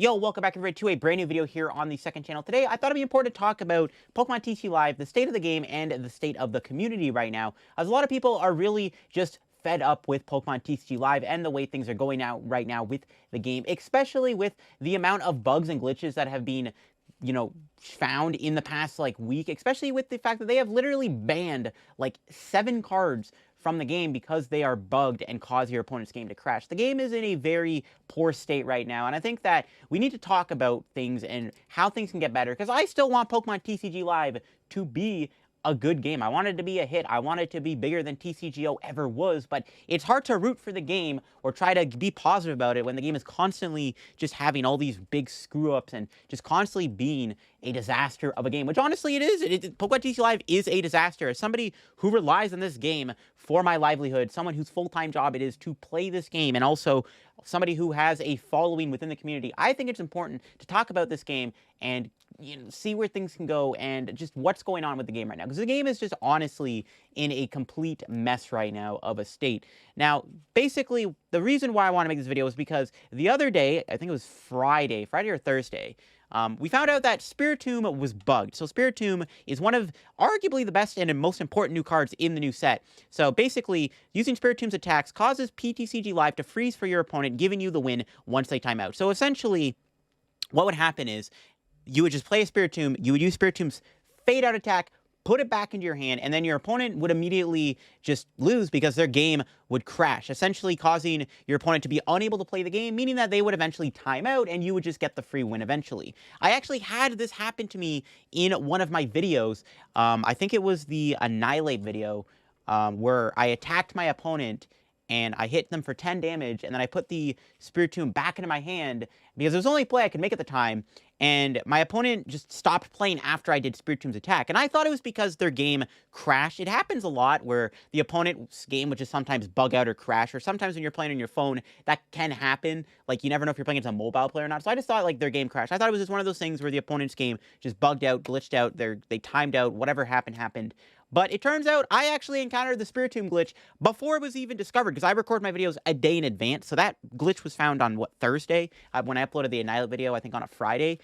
Yo, welcome back everybody to a brand new video here on the second channel. Today, I thought it'd be important to talk about Pokemon TCG Live, the state of the game, and the state of the community right now, as a lot of people are really just fed up with Pokemon TCG Live and the way things are going out right now with the game, especially with the amount of bugs and glitches that have been found in the past week, especially with the fact that they have literally banned like 7 cards from the game because they are bugged and cause your opponent's game to crash. The game is in a very poor state right now, and I think that we need to talk about things and how things can get better, because I still want Pokemon TCG Live to be a good game. I want it to be a hit. I want it to be bigger than TCGO ever was, but it's hard to root for the game or try to be positive about it when the game is constantly just having all these big screw-ups and just constantly being a disaster of a game, which honestly it is. Pokemon TCG Live is a disaster. As somebody who relies on this game for my livelihood, someone whose full-time job it is to play this game, and also somebody who has a following within the community, I think it's important to talk about this game and see where things can go and just what's going on with the game right now. Because the game is just honestly in a complete mess right now of a state. Now, basically, the reason why I want to make this video is because the other day, I think it was Friday or Thursday, we found out that Spiritomb was bugged. So Spiritomb is one of arguably the best and most important new cards in the new set. So basically, using Spiritomb's attacks causes PTCG Live to freeze for your opponent, giving you the win once they time out. So essentially, what would happen is you would just play a Spiritomb, you would use Spiritomb's fade out attack, put it back into your hand, and then your opponent would immediately just lose because their game would crash, essentially causing your opponent to be unable to play the game, meaning that they would eventually time out and you would just get the free win eventually. I actually had this happen to me in one of my videos. I think it was the Annihilate video, where I attacked my opponent and I hit them for 10 damage, and then I put the Spiritomb back into my hand because it was the only play I could make at the time, and my opponent just stopped playing after I did Spiritomb's attack. And I thought it was because their game crashed. It happens a lot where the opponent's game would just sometimes bug out or crash, or sometimes when you're playing on your phone, that can happen. Like, you never know if you're playing against a mobile player or not. So I just thought, like, their game crashed. I thought it was just one of those things where the opponent's game just bugged out, glitched out, they timed out, whatever happened. But it turns out I actually encountered the Spiritomb glitch before it was even discovered, because I record my videos a day in advance. So that glitch was found on, Thursday? When I uploaded the Annihilate video, I think on a Friday.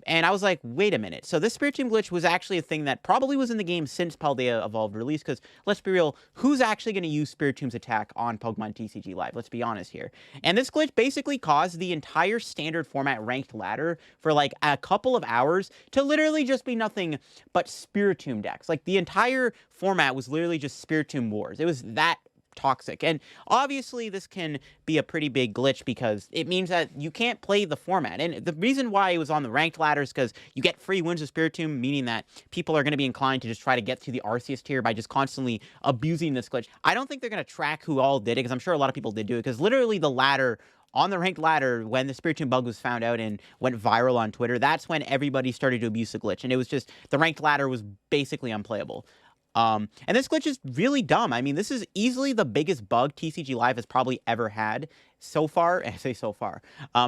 And I was like, wait a minute. So this Spiritomb glitch was actually a thing that probably was in the game since Paldea Evolved release, because let's be real, who's actually going to use Spiritomb's attack on Pokemon TCG Live? Let's be honest here. And this glitch basically caused the entire standard format ranked ladder for like a couple of hours to literally just be nothing but Spiritomb decks. Like, the entire format was literally just Spiritomb Wars. It was that toxic. And obviously this can be a pretty big glitch because it means that you can't play the format. And the reason why it was on the ranked ladder is because you get free wins with Spiritomb, meaning that people are going to be inclined to just try to get to the Arceus tier by just constantly abusing this glitch. I don't think they're going to track who all did it, because I'm sure a lot of people did do it, because literally the ladder, on the ranked ladder, when the Spiritomb bug was found out and went viral on Twitter, that's when everybody started to abuse the glitch. And it was just, the ranked ladder was basically unplayable. And this glitch is really dumb. I mean, this is easily the biggest bug TCG Live has probably ever had so far. I say so far.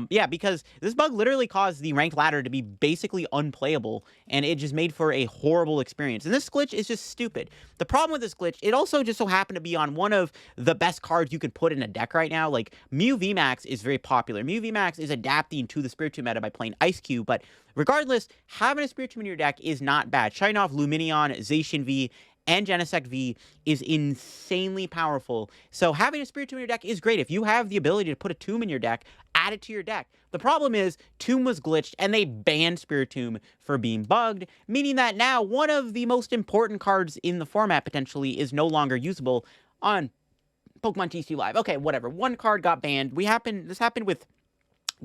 Yeah, because this bug literally caused the ranked ladder to be basically unplayable, and it just made for a horrible experience. And this glitch is just stupid. The problem with this glitch, it also just so happened to be on one of the best cards you could put in a deck right now. Like, Mew VMAX is very popular. Mew VMAX is adapting to the Spiritomb meta by playing Ice Cube, but regardless, having a Spiritomb in your deck is not bad. Shutting off Luminion, Zacian V, and Genesect V is insanely powerful. So having a Spiritomb in your deck is great. If you have the ability to put a Tomb in your deck, add it to your deck. The problem is, Tomb was glitched, and they banned Spiritomb for being bugged, meaning that now one of the most important cards in the format, potentially, is no longer usable on Pokemon TCG Live. Okay, whatever. One card got banned. This happened with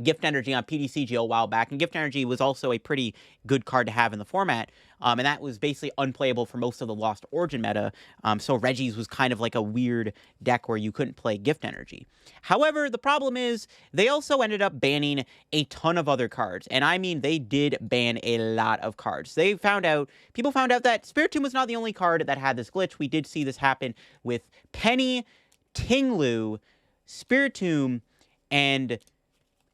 Gift Energy on PTCGL a while back, and Gift Energy was also a pretty good card to have in the format, and that was basically unplayable for most of the Lost Origin meta, so Reggie's was kind of like a weird deck where you couldn't play Gift Energy. However, the problem is, they also ended up banning a ton of other cards, and I mean, they did ban a lot of cards. People found out that Spiritomb was not the only card that had this glitch. We did see this happen with Penny, Tinglu, Spiritomb, and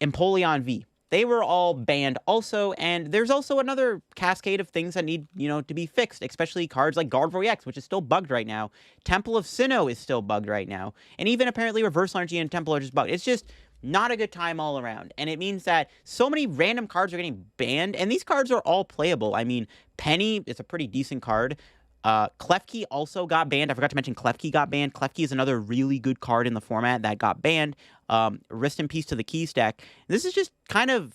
Empoleon V. They were all banned also, and there's also another cascade of things that need, to be fixed, especially cards like Gardevoir EX, which is still bugged right now. Temple of Sinnoh is still bugged right now, and even apparently Reverse Energy and Temple are just bugged. It's just, not a good time all around. And it means that so many random cards are getting banned, and these cards are all playable. I mean, Penny is a pretty decent card. Klefki also got banned. I forgot to mention Klefki got banned. Klefki is another really good card in the format that got banned. Rest in peace to the Keys deck. This is just kind of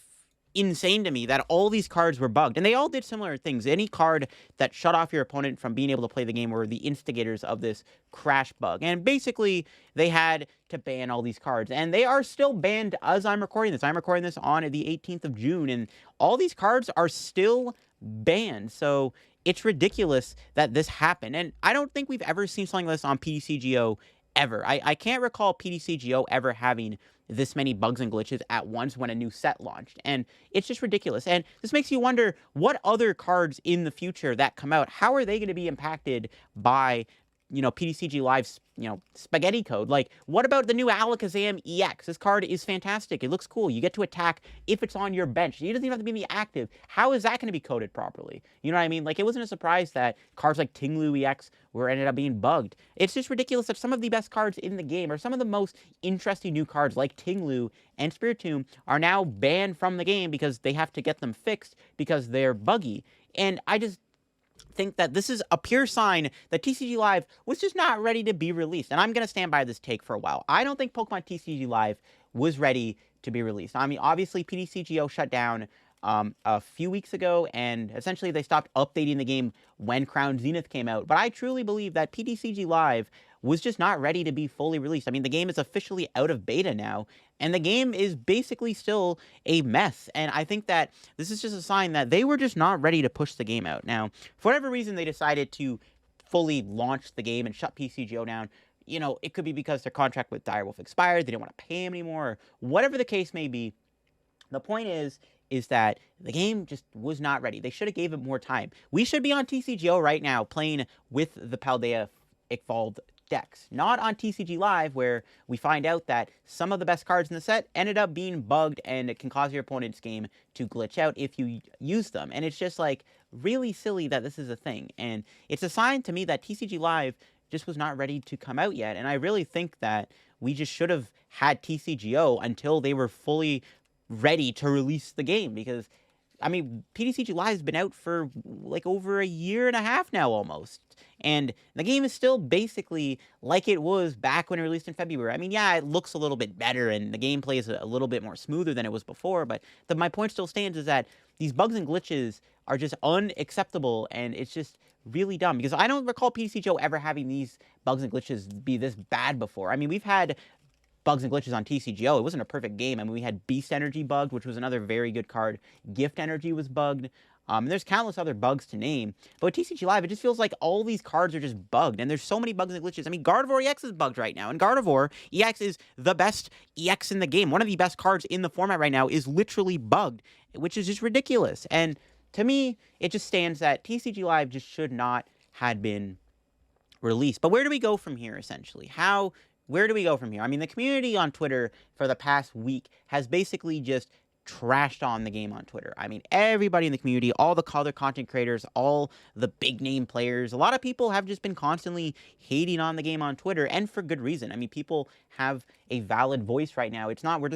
insane to me that all these cards were bugged, and they all did similar things. Any card that shut off your opponent from being able to play the game were the instigators of this crash bug, and basically they had to ban all these cards, and they are still banned as I'm recording this. I'm recording this on the 18th of June, and all these cards are still banned, so it's ridiculous that this happened, and I don't think we've ever seen something like this on PTCGO ever. I can't recall PTCGO ever having this many bugs and glitches at once when a new set launched, and it's just ridiculous. And this makes you wonder, what other cards in the future that come out, how are they going to be impacted by PTCG Live's, spaghetti code? Like, what about the new Alakazam EX? This card is fantastic. It looks cool. You get to attack if it's on your bench. It doesn't even have to be in the active. How is that going to be coded properly? You know what I mean? Like, it wasn't a surprise that cards like Tinglu EX ended up being bugged. It's just ridiculous that some of the best cards in the game, or some of the most interesting new cards like Tinglu and Spiritomb, are now banned from the game because they have to get them fixed because they're buggy. And I just think that this is a pure sign that TCG Live was just not ready to be released. And I'm going to stand by this take for a while. I don't think Pokemon TCG Live was ready to be released. I mean, obviously, PTCGO shut down a few weeks ago, and essentially they stopped updating the game when Crown Zenith came out. But I truly believe that PTCG Live was just not ready to be fully released. I mean, the game is officially out of beta now, and the game is basically still a mess. And I think that this is just a sign that they were just not ready to push the game out. Now, for whatever reason, they decided to fully launch the game and shut PTCGO down. It could be because their contract with Direwolf expired, they didn't want to pay him anymore, or whatever the case may be. The point is that the game just was not ready. They should have gave it more time. We should be on TCGO right now playing with the Paldea Evolved decks, not on TCG Live, where we find out that some of the best cards in the set ended up being bugged, and it can cause your opponent's game to glitch out if you use them. And it's just like really silly that this is a thing, and it's a sign to me that TCG Live just was not ready to come out yet. And I really think that we just should have had TCGO until they were fully ready to release the game, because I mean, PTCG Live has been out for like over a year and a half now almost, and the game is still basically like it was back when it released in February. I mean, yeah, it looks a little bit better and the gameplay is a little bit more smoother than it was before, but my point still stands, is that these bugs and glitches are just unacceptable, and it's just really dumb, because I don't recall PTCGO ever having these bugs and glitches be this bad before. I mean, we've had bugs and glitches on TCGO. It wasn't a perfect game. I mean, we had Beast Energy bugged, which was another very good card. Gift Energy was bugged. And there's countless other bugs to name. But with TCG Live, it just feels like all these cards are just bugged, and there's so many bugs and glitches. I mean, Gardevoir EX is bugged right now, and Gardevoir EX is the best EX in the game. One of the best cards in the format right now is literally bugged, which is just ridiculous. And to me, it just stands that TCG Live just should not have been released. But where do we go from here, essentially? Where do we go from here? I mean, the community on Twitter for the past week has basically just trashed on the game on Twitter. I mean, everybody in the community, all the other content creators, all the big name players, a lot of people have just been constantly hating on the game on Twitter, and for good reason. I mean, people have a valid voice right now. We're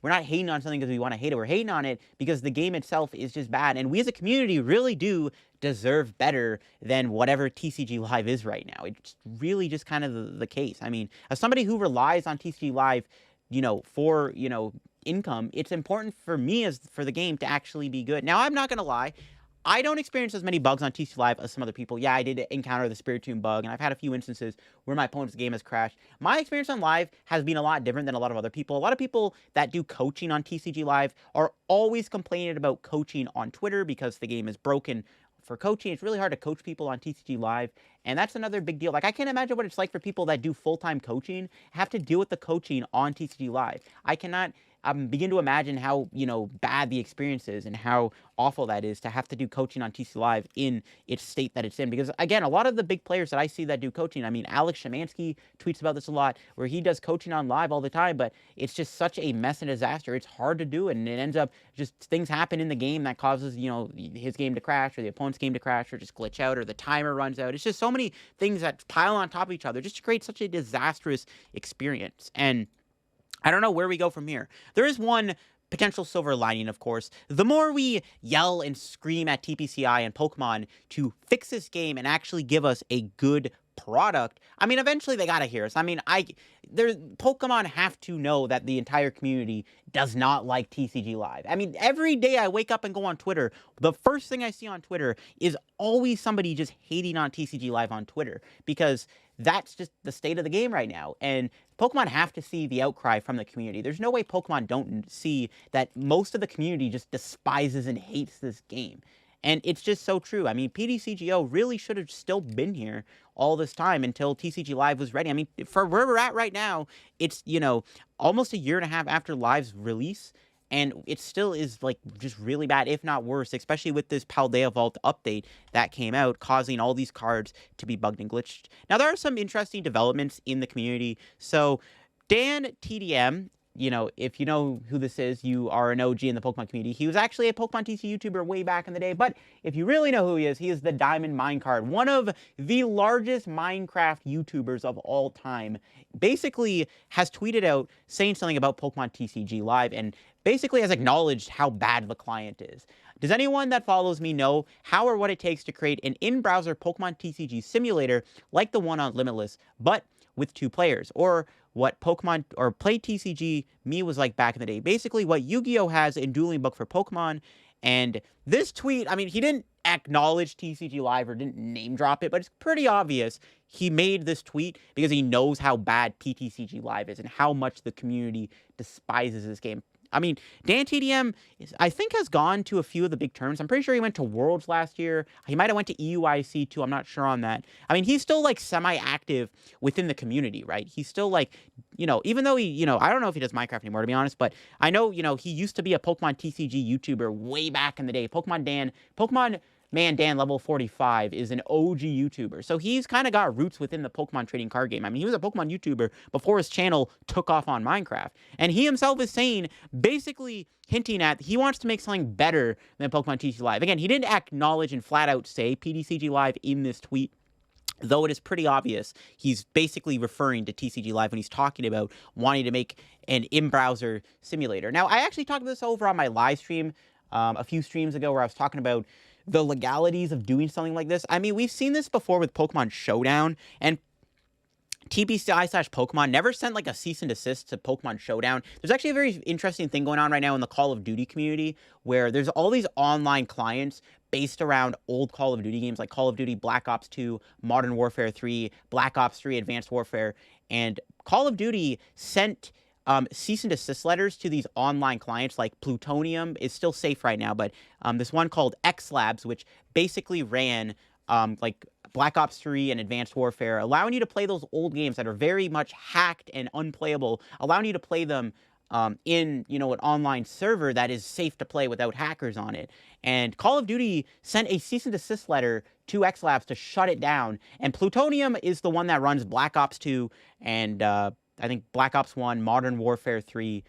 not hating on something because we want to hate it. We're hating on it because the game itself is just bad, and we as a community really do deserve better than whatever TCG Live is right now. It's really just kind of the case. I mean, as somebody who relies on TCG Live, for, income, it's important for me for the game to actually be good. Now, I'm not going to lie. I don't experience as many bugs on TCG Live as some other people. Yeah, I did encounter the Spiritomb bug, and I've had a few instances where my opponent's game has crashed. My experience on Live has been a lot different than a lot of other people. A lot of people that do coaching on TCG Live are always complaining about coaching on Twitter because the game is broken for coaching. It's really hard to coach people on TCG Live, and that's another big deal. Like, I can't imagine what it's like for people that do full-time coaching, have to deal with the coaching on TCG Live. I cannot begin to imagine how, bad the experience is and how awful that is to have to do coaching on TCG Live in its state that it's in. Because, again, a lot of the big players that I see that do coaching, I mean, Alex Shemansky tweets about this a lot, where he does coaching on Live all the time, but it's just such a mess and disaster. It's hard to do, and it ends up just things happen in the game that causes, his game to crash, or the opponent's game to crash, or just glitch out, or the timer runs out. It's just so many things that pile on top of each other just to create such a disastrous experience. And I don't know where we go from here. There is one potential silver lining, of course. The more we yell and scream at TPCI and Pokemon to fix this game and actually give us a good product, I mean, eventually they gotta hear us. I mean, Pokemon have to know that the entire community does not like TCG Live. I mean, every day I wake up and go on Twitter, the first thing I see on Twitter is always somebody just hating on TCG Live on Twitter, because that's just the state of the game right now. And Pokemon have to see the outcry from the community. There's no way Pokemon don't see that most of the community just despises and hates this game. And it's just so true. I mean, PTCGO really should have still been here all this time until TCG Live was ready. I mean, for where we're at right now, it's, almost a year and a half after Live's release, and it still is, like, just really bad, if not worse, especially with this Paldea Vault update that came out, causing all these cards to be bugged and glitched. Now, there are some interesting developments in the community. So, Dan TDM, if you know who this is, you are an OG in the Pokemon community. He was actually a Pokemon TC YouTuber way back in the day, but if you really know who he is the Diamond Minecart, one of the largest Minecraft YouTubers of all time. Basically has tweeted out saying something about Pokemon TCG Live, and basically has acknowledged how bad the client is. Does anyone that follows me know how or what it takes to create an in-browser Pokemon TCG simulator like the one on Limitless, but with 2 players? Or what Pokemon or Play TCG Me was like back in the day. Basically what Yu-Gi-Oh! Has in Dueling Book for Pokemon. And this tweet, I mean, he didn't acknowledge TCG Live or didn't name drop it, but it's pretty obvious he made this tweet because he knows how bad PTCG Live is and how much the community despises this game. I mean, Dan TDM, I think, has gone to a few of the big tournaments. I'm pretty sure he went to Worlds last year. He might have went to EUIC too. I'm not sure on that. I mean, he's still, like, semi-active within the community, right? He's still, like, even though he, I don't know if he does Minecraft anymore, to be honest, but I know, he used to be a Pokemon TCG YouTuber way back in the day. Pokemon Man Dan level 45 is an OG YouTuber. So he's kind of got roots within the Pokemon trading card game. I mean, he was a Pokemon YouTuber before his channel took off on Minecraft. And he himself is saying, basically hinting at, he wants to make something better than Pokemon TCG Live. Again, he didn't acknowledge and flat out say PTCG Live in this tweet, though it is pretty obvious he's basically referring to TCG Live when he's talking about wanting to make an in-browser simulator. Now, I actually talked this over on my live stream a few streams ago, where I was talking about the legalities of doing something like this. I mean, we've seen this before with Pokemon Showdown, and TPCI/Pokemon never sent, like, a cease and desist to Pokemon Showdown. There's actually a very interesting thing going on right now in the Call of Duty community, where there's all these online clients based around old Call of Duty games, like Call of Duty Black Ops 2, Modern Warfare 3, Black Ops 3, Advanced Warfare, and Call of Duty sent cease and desist letters to these online clients. Like Plutonium is still safe right now, but this one called X Labs, which basically ran like Black Ops 3 and Advanced Warfare, allowing you to play those old games that are very much hacked and unplayable, allowing you to play them in, an online server that is safe to play without hackers on it. And Call of Duty sent a cease and desist letter to X Labs to shut it down. And Plutonium is the one that runs Black Ops 2 and I think Black Ops 1, Modern Warfare 3,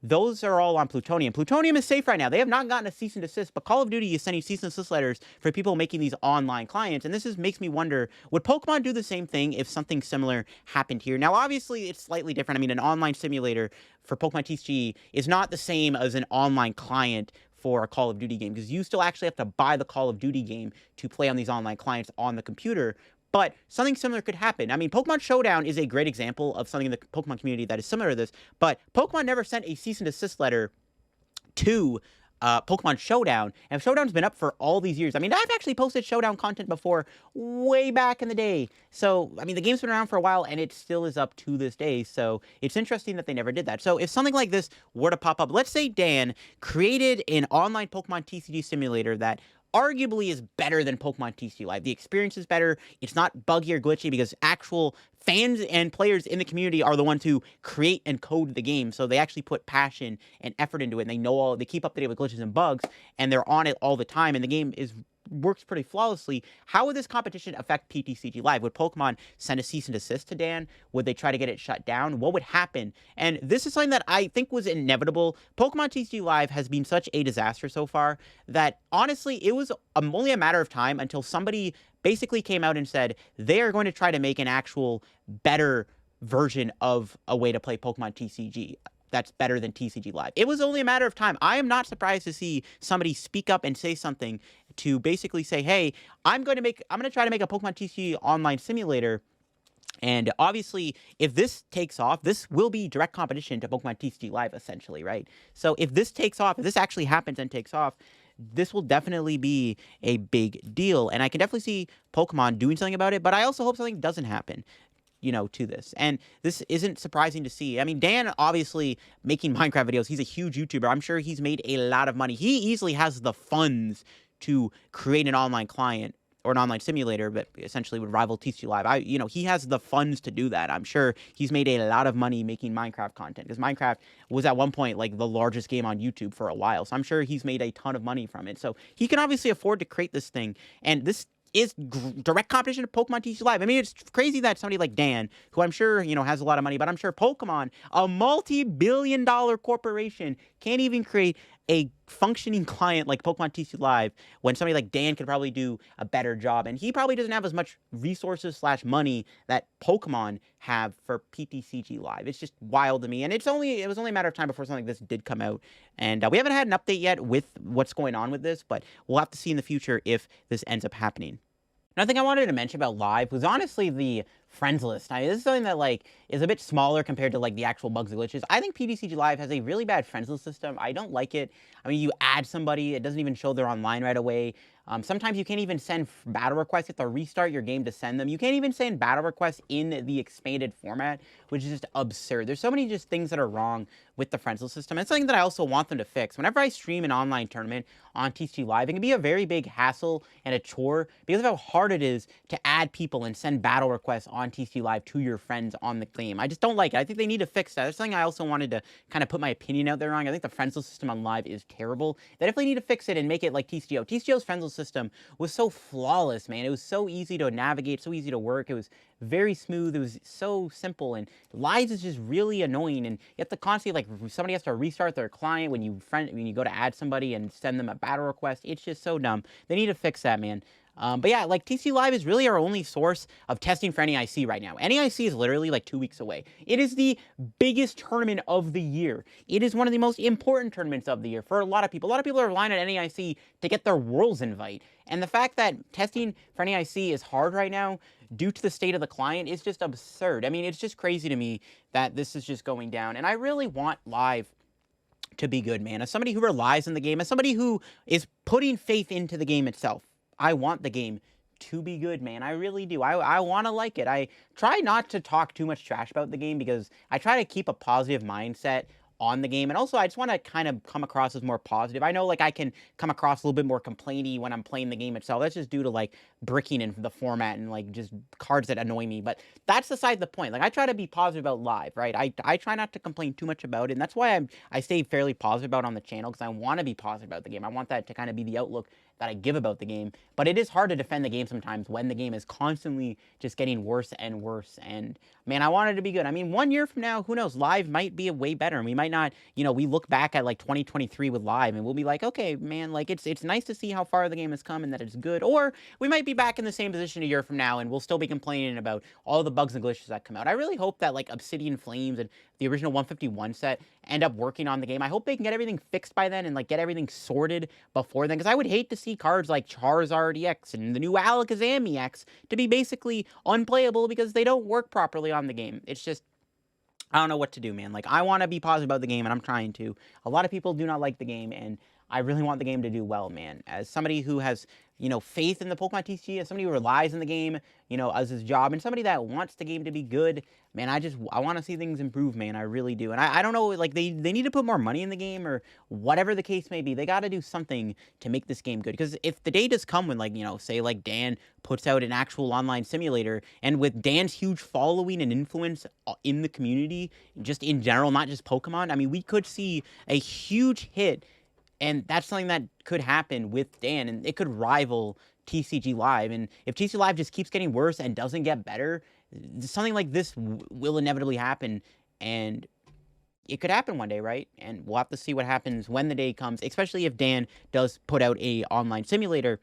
those are all on Plutonium. Plutonium is safe right now. They have not gotten a cease and desist, but Call of Duty is sending cease and desist letters for people making these online clients, and this makes me wonder, would Pokemon do the same thing if something similar happened here? Now, obviously, it's slightly different. I mean, an online simulator for Pokemon TCG is not the same as an online client for a Call of Duty game, because you still actually have to buy the Call of Duty game to play on these online clients on the computer. But something similar could happen. I mean, Pokemon Showdown is a great example of something in the Pokemon community that is similar to this, but Pokemon never sent a cease and desist letter to Pokemon Showdown, and Showdown's been up for all these years. I mean, I've actually posted Showdown content before, way back in the day. So, I mean, the game's been around for a while, and it still is up to this day, so it's interesting that they never did that. So, if something like this were to pop up, let's say Dan created an online Pokemon TCG simulator that arguably is better than Pokemon TCG Live. The experience is better. It's not buggy or glitchy because actual fans and players in the community are the ones who create and code the game. So they actually put passion and effort into it. And they keep up to date with glitches and bugs, and they're on it all the time. And the game works pretty flawlessly. How would this competition affect PTCG Live? Would Pokemon send a cease and desist to Dan? Would they try to get it shut down? What would happen? And this is something that I think was inevitable. Pokemon TCG Live has been such a disaster so far that, honestly, it was only a matter of time until somebody basically came out and said they are going to try to make an actual better version of a way to play Pokemon TCG that's better than TCG Live. It was only a matter of time. I am not surprised to see somebody speak up and say something to basically say, hey, I'm going to try to make a Pokemon TCG online simulator. And obviously, if this takes off, this will be direct competition to Pokemon TCG Live, essentially, right? So if this takes off, if this actually happens and takes off, this will definitely be a big deal. And I can definitely see Pokemon doing something about it, but I also hope something doesn't happen, to this. And this isn't surprising to see. I mean, Dan, obviously, making Minecraft videos, he's a huge YouTuber. I'm sure he's made a lot of money. He easily has the funds to create an online client or an online simulator, but essentially would rival TCG Live. He has the funds to do that. I'm sure he's made a lot of money making Minecraft content, because Minecraft was at one point like the largest game on YouTube for a while. So I'm sure he's made a ton of money from it. So he can obviously afford to create this thing. And this is direct competition to Pokemon TCG Live. I mean, it's crazy that somebody like Dan, who I'm sure, has a lot of money, but I'm sure Pokemon, a multi-billion-dollar corporation, can't even create a functioning client like Pokemon TCG Live when somebody like Dan could probably do a better job. And he probably doesn't have as much resources / money that Pokemon have for PTCG Live. It's just wild to me. And it was only a matter of time before something like this did come out. And we haven't had an update yet with what's going on with this, but we'll have to see in the future if this ends up happening. Another thing I wanted to mention about Live was honestly the friends list. Now, this is something that is a bit smaller compared to the actual bugs and glitches. I think PTCG Live has a really bad friends list system. I don't like it. I mean, you add somebody, it doesn't even show they're online right away. Sometimes you can't even send battle requests. You have to restart your game to send them. You can't even send battle requests in the expanded format, which is just absurd. There's so many just things that are wrong with the friends list system. It's something that I also want them to fix. Whenever I stream an online tournament on TCG Live, it can be a very big hassle and a chore because of how hard it is to add people and send battle requests on TCG Live to your friends on the game. I just don't like it. I think they need to fix that. That's something I also wanted to kind of put my opinion out there on. I think the friends list system on Live is terrible. They definitely need to fix it and make it like TCGO. TCGO's friends list system was so flawless, man. It was so easy to navigate, so easy to work. It was very smooth. It was so simple. And Lives is just really annoying. And you have to constantly, somebody has to restart their client when you go to add somebody and send them a battle request. It's just so dumb. They need to fix that, man. But yeah, TCG Live is really our only source of testing for NAIC right now. NAIC is literally 2 weeks away. It is the biggest tournament of the year. It is one of the most important tournaments of the year for a lot of people. A lot of people are relying on NAIC to get their Worlds invite. And the fact that testing for NAIC is hard right now due to the state of the client is just absurd. I mean, it's just crazy to me that this is just going down. And I really want Live to be good, man. As somebody who relies on the game, as somebody who is putting faith into the game itself, I want the game to be good, man. I really do. I want to like it. I try not to talk too much trash about the game because I try to keep a positive mindset on the game. And also, I just want to kind of come across as more positive. I know, I can come across a little bit more complainy when I'm playing the game itself. That's just due to, bricking in the format and, just cards that annoy me. But that's beside the point. I try to be positive about Live, right? I try not to complain too much about it. And that's why I stay fairly positive about it on the channel, because I want to be positive about the game. I want that to kind of be the outlook that I give about the game. But it is hard to defend the game sometimes when the game is constantly just getting worse and worse. And man, I want it to be good. I mean, 1 year from now, who knows? Live might be way better, and we might not, we look back at 2023 with Live and we'll be like, okay, man, it's nice to see how far the game has come and that it's good. Or we might be back in the same position a year from now and we'll still be complaining about all the bugs and glitches that come out. I really hope that Obsidian Flames and the original 151 set end up working on the game. I hope they can get everything fixed by then and get everything sorted before then, because I would hate to see cards like Charizard EX and the new Alakazam EX to be basically unplayable because they don't work properly on the game. It's just, I don't know what to do, man. I want to be positive about the game, and I'm trying to. A lot of people do not like the game, and I really want the game to do well, man. As somebody who has, faith in the Pokemon TCG, as somebody who relies on the game, as his job, and somebody that wants the game to be good, man, I want to see things improve, man. I really do. And I don't know, they need to put more money in the game or whatever the case may be. They got to do something to make this game good. Because if the day does come when, say, Dan puts out an actual online simulator, and with Dan's huge following and influence in the community, just in general, not just Pokemon, I mean, we could see a huge hit. And that's something that could happen with Dan, and it could rival TCG Live. And if TCG Live just keeps getting worse and doesn't get better, something like this will inevitably happen. And it could happen one day, right? And we'll have to see what happens when the day comes, especially if Dan does put out a online simulator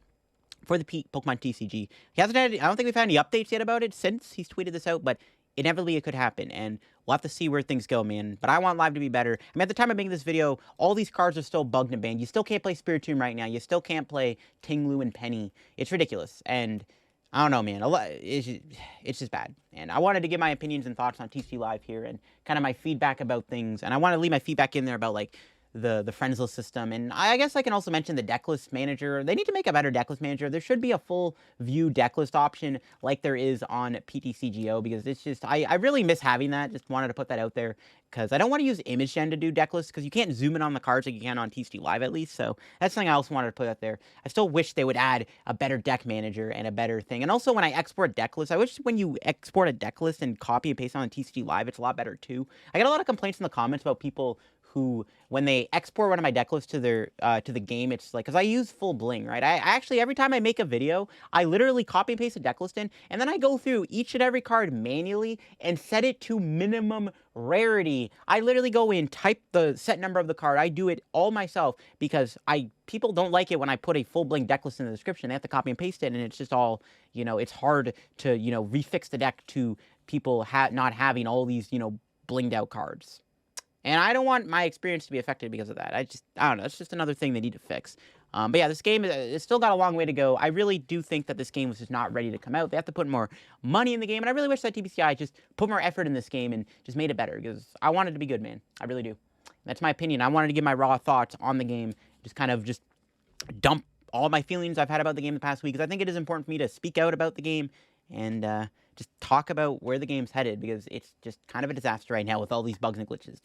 for the Pokemon TCG. I don't think we've had any updates yet about it since he's tweeted this out, but inevitably it could happen, and we'll have to see where things go, man. But I want live to be better. I mean, at the time of making this video, all these cards are still bugged and banned. You still can't play Spiritomb right now. You still can't play Tinglu and Penny. It's ridiculous, and I don't know, man. It's just bad. And I wanted to give my opinions and thoughts on TCG Live here, and kind of my feedback about things. And I want to leave my feedback in there about, like, the friends list system. And I guess I can also mention the deck list manager. They need to make a better deck list manager. There should be a full view deck list option like there is on PTCGL, because it's just, I really miss having that. Just wanted to put that out there, because I don't want to use image gen to do deck lists, because you can't zoom in on the cards like you can on TCG Live, at least. So that's something I also wanted to put out there. I still wish they would add a better deck manager and a better thing. And also, when I export deck lists, I wish when you export a deck list and copy and paste on TCG Live, it's a lot better too. I get a lot of complaints in the comments about people who, when they export one of my deck lists to their to the game, it's like, because I use full bling, right? I actually, every time I make a video, I literally copy and paste a deck list in, and then I go through each and every card manually and set it to minimum rarity. I literally go in, type the set number of the card. I do it all myself, because people don't like it when I put a full bling deck list in the description. They have to copy and paste it, and it's just all, it's hard to, refix the deck to people not having all these, blinged out cards. And I don't want my experience to be affected because of that. I don't know. It's just another thing they need to fix. But yeah, this game, it's still got a long way to go. I really do think that this game was just not ready to come out. They have to put more money in the game. And I really wish that TBCI just put more effort in this game and just made it better, because I want it to be good, man. I really do. That's my opinion. I wanted to give my raw thoughts on the game. Just kind of just dump all my feelings I've had about the game the past week, because I think it is important for me to speak out about the game and just talk about where the game's headed, because it's just kind of a disaster right now with all these bugs and glitches.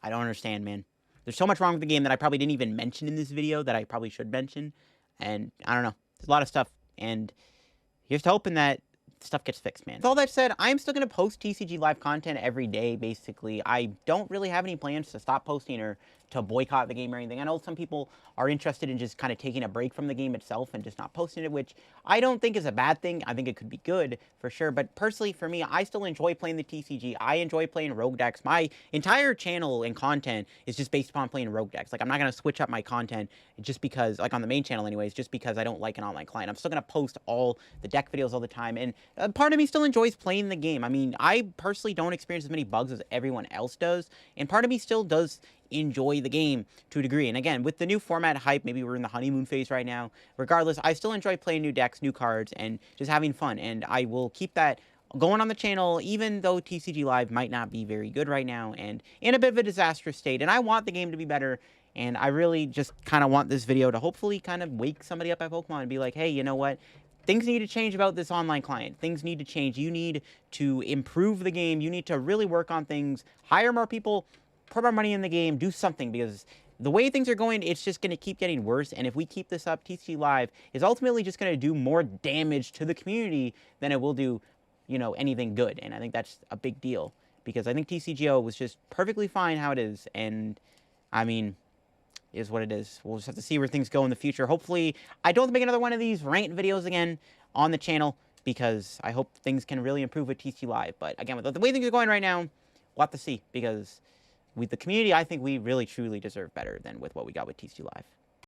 I don't understand, man. There's so much wrong with the game that I probably didn't even mention in this video that I probably should mention. And I don't know. There's a lot of stuff. And here's to hoping that stuff gets fixed, man. With all that said, I'm still going to post TCG Live content every day, basically. I don't really have any plans to stop posting or to boycott the game or anything. I know some people are interested in just kind of taking a break from the game itself and just not posting it, which I don't think is a bad thing. I think it could be good, for sure. But personally, for me, I still enjoy playing the TCG. I enjoy playing rogue decks. My entire channel and content is just based upon playing rogue decks. Like, I'm not going to switch up my content just because, like on the main channel anyways, just because I don't like an online client. I'm still going to post all the deck videos all the time. And part of me still enjoys playing the game. I mean, I personally don't experience as many bugs as everyone else does. And part of me still does enjoy the game to a degree. And again, with the new format hype, maybe we're in the honeymoon phase right now. Regardless, I still enjoy playing new decks, new cards, and just having fun. And I will keep that going on the channel, even though TCG Live might not be very good right now and in a bit of a disastrous state. And I want the game to be better. And I really just kind of want this video to hopefully kind of wake somebody up at Pokemon and be like, hey, you know what? Things need to change about this online client. Things need to change. You need to improve the game. You need to really work on things, hire more people, put our money in the game, do something, because the way things are going, it's just going to keep getting worse. And if we keep this up, TCG Live is ultimately just going to do more damage to the community than it will do, anything good. And I think that's a big deal, because I think TCGO was just perfectly fine how it is. And I mean, is what it is. We'll just have to see where things go in the future. Hopefully, I don't have to make another one of these rant videos again on the channel, because I hope things can really improve with TCG Live. But again, with the way things are going right now, we'll have to see, because with the community, I think we really truly deserve better than with what we got with TCG Live.